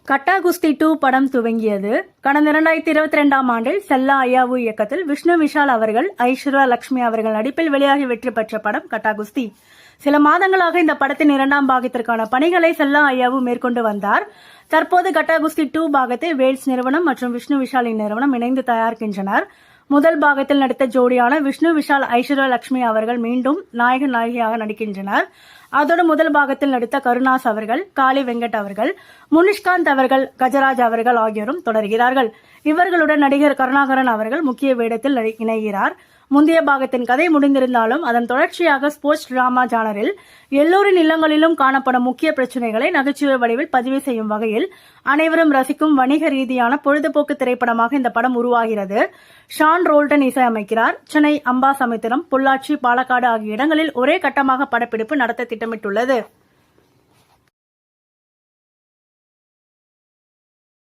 கட்டா குஸ்தி 2 படம் துவங்கியது. கடந்த 2022ஆம் ஆண்டில் செல்லா ஐயாவு இயக்கத்தில் விஷ்ணு விஷால் அவர்கள், ஐஸ்வர்யா லட்சுமி அவர்கள் நடிப்பில் வெளியாகி வெற்றி பெற்ற படம் கட்டா குஸ்தி. சில மாதங்களாக இந்த படத்தின் 2ஆம் பாகத்திற்கான பணிகளை செல்லா ஐயாவு மேற்கொண்டு வந்தார். தற்போது கட்டா குஸ்தி 2 பாகத்தை வேல்ஸ் நிறுவனம் மற்றும் விஷ்ணு விஷாலின் நிறுவனம் இணைந்து தயாரிக்கின்றனர். முதல் பாகத்தில் நடித்த ஜோடியான விஷ்ணு விஷால், ஐஸ்வர்யா லட்சுமி அவர்கள் மீண்டும் நாயகன் நாயகியாக நடிக்கின்றனர். அதோடு முதல் பாகத்தில் நடித்த கருணாஸ் அவர்கள், காளி வெங்கட் அவர்கள், முனிஷ்காந்த் அவர்கள், கஜராஜ் அவர்கள் ஆகியோரும் தொடர்கிறார்கள். இவர்களுடன் நடிகர் கருணாகரன் அவர்கள் முக்கிய வேடத்தில் இணைகிறார். முந்தைய பாகத்தின் கதை முடிந்திருந்தாலும் அதன் தொடர்ச்சியாக ஸ்போர்ட்ஸ் டிராமா ஜானரில் எல்லோரின் இல்லங்களிலும் காணப்படும் முக்கிய பிரச்சனைகளை நகைச்சுவை வடிவில் பதிவு செய்யும் வகையில் அனைவரும் ரசிக்கும் வணிக ரீதியான பொழுதுபோக்கு திரைப்படமாக இந்த படம் உருவாகிறது. ஷான் ரோல்டன் இசையமைக்கிறார். சென்னை, அம்பாசமுத்திரம், பொள்ளாச்சி, பாலக்காடு ஆகிய இடங்களில் ஒரே கட்டமாக படப்பிடிப்பு நடத்த திட்டமிட்டுள்ளது.